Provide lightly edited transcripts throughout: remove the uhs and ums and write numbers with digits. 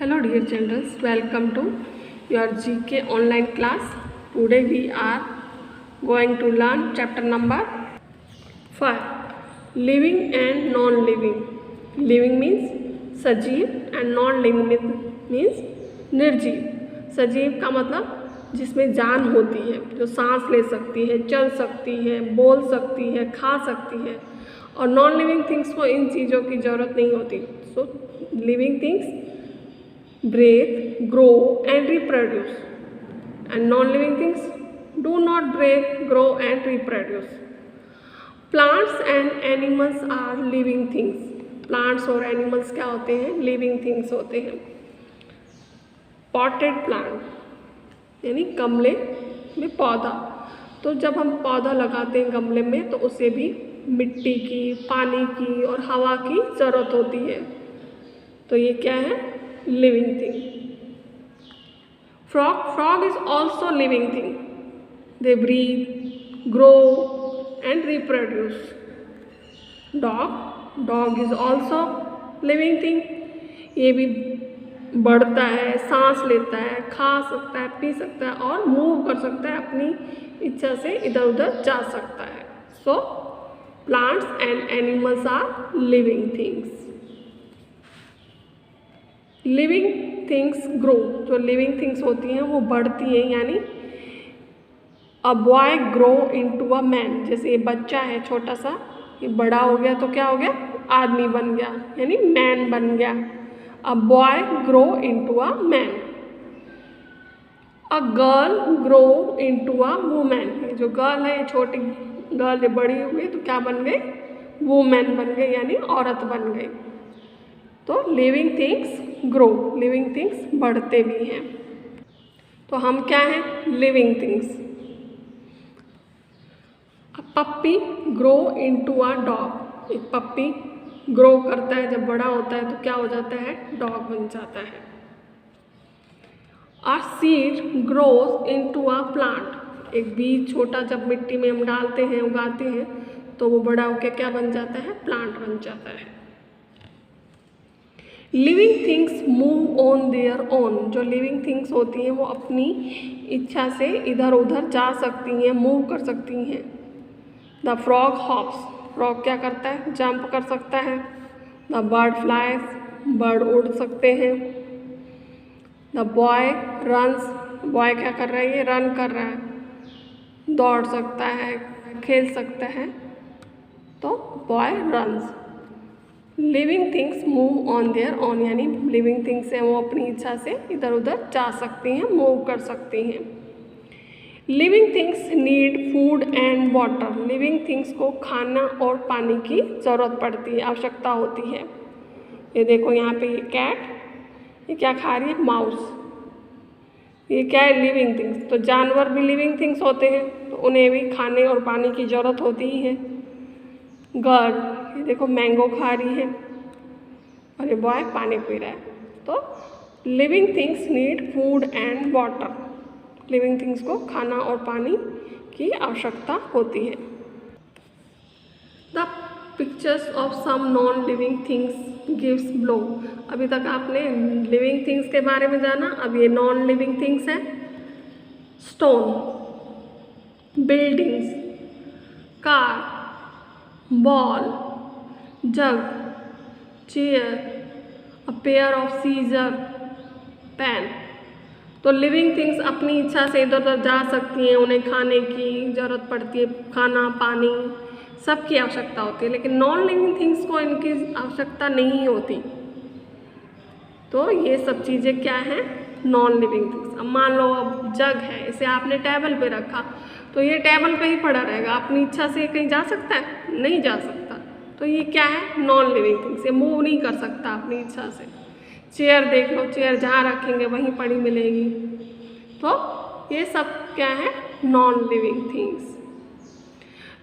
Hello dear children, welcome to your GK online class. Today we are going to learn chapter number 5, living and non-living. Living means सजीव and non-living means निर्जीव. सजीव का मतलब जिसमें जान होती है, जो सांस ले सकती है, चल सकती है, बोल सकती है, खा सकती है, और नॉन लिविंग थिंग्स को इन चीज़ों की ज़रूरत नहीं होती. So living things breathe, grow and reproduce, and non-living things do not breathe, grow and reproduce. Plants and animals are living things. Plants और animals क्या होते हैं? Living things होते हैं. Potted plant यानी गमले में पौधा. तो जब हम पौधा लगाते हैं गमले में तो उसे भी मिट्टी की, पानी की और हवा की ज़रूरत होती है. तो ये क्या है? Living thing. Frog is also living thing. They breathe, grow and reproduce. Dog is also living thing. ये भी बढ़ता है, सांस लेता है, खा सकता है, पी सकता है और मूव कर सकता है, अपनी इच्छा से इधर उधर जा सकता है. So plants and animals are living things. Living things grow. जो लिविंग थिंग्स होती हैं वो बढ़ती हैं, यानी a boy grow into a man. जैसे ये बच्चा है छोटा सा, ये बड़ा हो गया तो क्या हो गया? आदमी बन गया, यानी मैन बन गया. A boy grow into a man. A girl grow into a women. जो गर्ल है, ये छोटी गर्ल ये बड़ी हुई तो क्या बन गई? वुमेन बन गई, यानी औरत बन गई. तो living things grow, living things बढ़ते भी हैं. तो हम क्या हैं? Living things. A puppy grow into a dog. एक पप्पी ग्रो करता है, जब बड़ा होता है तो क्या हो जाता है? डॉग बन जाता है. A seed grows into a plant. एक बीज छोटा जब मिट्टी में हम डालते हैं, उगाते हैं, तो वो बड़ा होकर क्या बन जाता है? प्लांट बन जाता है. Living things move on their own. जो लिविंग थिंग्स होती हैं वो अपनी इच्छा से इधर उधर जा सकती हैं, मूव कर सकती हैं. The frog hops. फ्रॉग क्या करता है? जंप कर सकता है. The bird flies. बर्ड उड़ सकते हैं. The boy runs. बॉय क्या कर रहा है? ये रन कर रहा है, दौड़ सकता है, खेल सकता है, तो boy runs. Living things move on their own, यानी लिविंग थिंग्स हैं वो अपनी इच्छा से इधर उधर जा सकती हैं, मूव कर सकती हैं. Living things need food and water. Living things को खाना और पानी की ज़रूरत पड़ती है, आवश्यकता होती है. ये देखो यहाँ पे ये कैट, ये क्या खा रही है? माउस. ये क्या है? Living things. तो जानवर भी लिविंग थिंग्स होते हैं, तो उन्हें भी खाने और पानी की ज़रूरत होती ही है. गर्ल, ये देखो मैंगो खा रही है, और ये बॉय पानी पी रहा है. तो living things need food and water. Living things को खाना और पानी की आवश्यकता होती है. The pictures of some non living things gives below. अभी तक आपने लिविंग थिंग्स के बारे में जाना, अब ये नॉन लिविंग थिंग्स है. Stone, buildings, car, ball, jug, chair, a pair of scissor, pen. तो लिविंग थिंग्स अपनी इच्छा से इधर उधर जा सकती हैं, उन्हें खाने की ज़रूरत पड़ती है, खाना पानी सबकी आवश्यकता होती है. लेकिन नॉन लिविंग थिंग्स को इनकी आवश्यकता नहीं होती. तो ये सब चीज़ें क्या हैं? Non living things. अब मान लो अब जग है, इसे आपने टेबल पे रखा तो ये टेबल पे ही पड़ा रहेगा, अपनी इच्छा से कहीं जा सकता है? नहीं जा सकता. तो ये क्या है? Non living things. ये मूव नहीं कर सकता अपनी इच्छा से. चेयर देख लो, चेयर जहाँ रखेंगे वहीं पड़ी मिलेगी. तो ये सब क्या है? Non living things.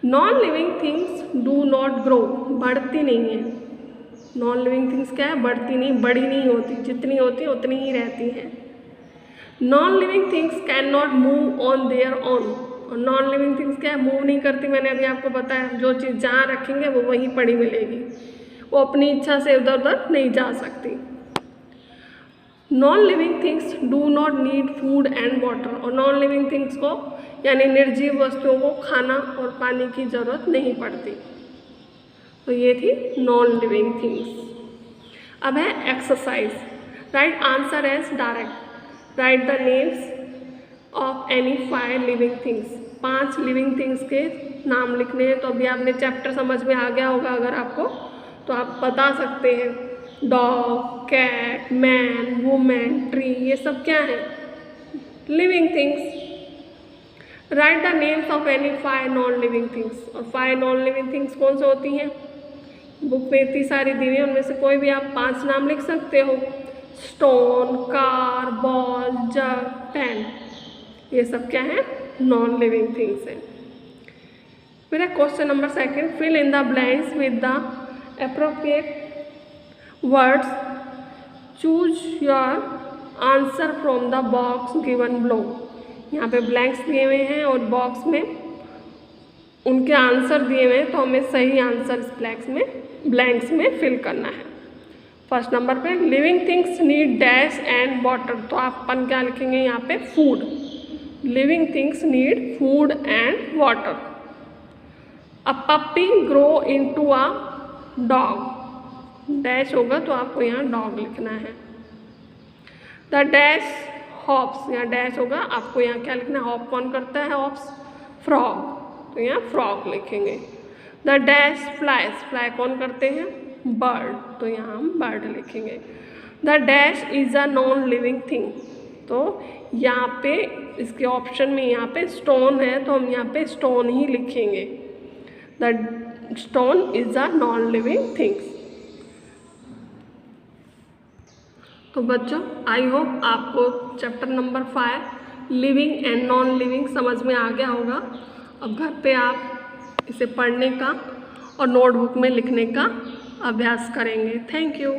Non living things do not grow. बढ़ती नहीं है. नॉन लिविंग थिंग्स क्या है? बढ़ती नहीं, बड़ी नहीं होती, जितनी होती है उतनी ही रहती हैं. Non living things can not move on their own. और नॉन लिविंग थिंग्स क्या है? मूव नहीं करती. मैंने अभी आपको बताया, जो चीज़ जहाँ रखेंगे वो वहीं पड़ी मिलेगी, वो अपनी इच्छा से उधर उधर नहीं जा सकती. Non living things do not need food and water, और नॉन लिविंग थिंग्स को यानी निर्जीव वस्तुओं को खाना और पानी की ज़रूरत नहीं पड़ती। तो ये थी नॉन लिविंग थिंग्स। अब है exercise. Write answer as direct. Write the names of any 5 living things. 5 living things के नाम लिखने हैं। तो अभी आपने चैप्टर समझ में आ गया होगा अगर आपको, तो आप बता सकते हैं dog, cat, man, women, tree, ये सब क्या है? Living things. Write the names of any 5 non living things. और 5 नॉन लिविंग थिंग्स कौन से होती हैं? बुक में इतनी सारी दी हुई है, उनमें से कोई भी आप 5 नाम लिख सकते हो। स्टोन, कार, बॉल, जग, पेन, ये सब क्या है? नॉन लिविंग थिंग्स है। फिर है question number 2, fill in the blanks with the appropriate words, choose your answer from the box given below. यहाँ पे ब्लैंक्स दिए हुए हैं और बॉक्स में उनके आंसर दिए हुए हैं, तो हमें सही आंसर इस ब्लैंक्स में फिल करना है। फर्स्ट नंबर पे living things need dash and water, तो आप अपन क्या लिखेंगे यहाँ पे? Food. Living things need food and water. A puppy grow into a dog, dash होगा तो आपको यहाँ डॉग लिखना है। द डैश हॉप्स, यहाँ डैश होगा, आपको यहाँ क्या लिखना है? हॉप कौन करता है? हॉप्स, फ्रॉग, तो यहाँ फ्रॉग लिखेंगे। द डैश फ्लाइज, फ्लाई कौन करते हैं? बर्ड, तो यहाँ हम बर्ड लिखेंगे। The dash is a non living thing, तो यहाँ पे इसके ऑप्शन में यहाँ पे स्टोन है, तो हम यहाँ पे स्टोन ही लिखेंगे। The stone is a non living things. तो बच्चों आई होप आपको chapter number 5 living and non living समझ में आ गया होगा। अब घर पे आप इसे पढ़ने का और नोटबुक में लिखने का अभ्यास करेंगे। Thank you.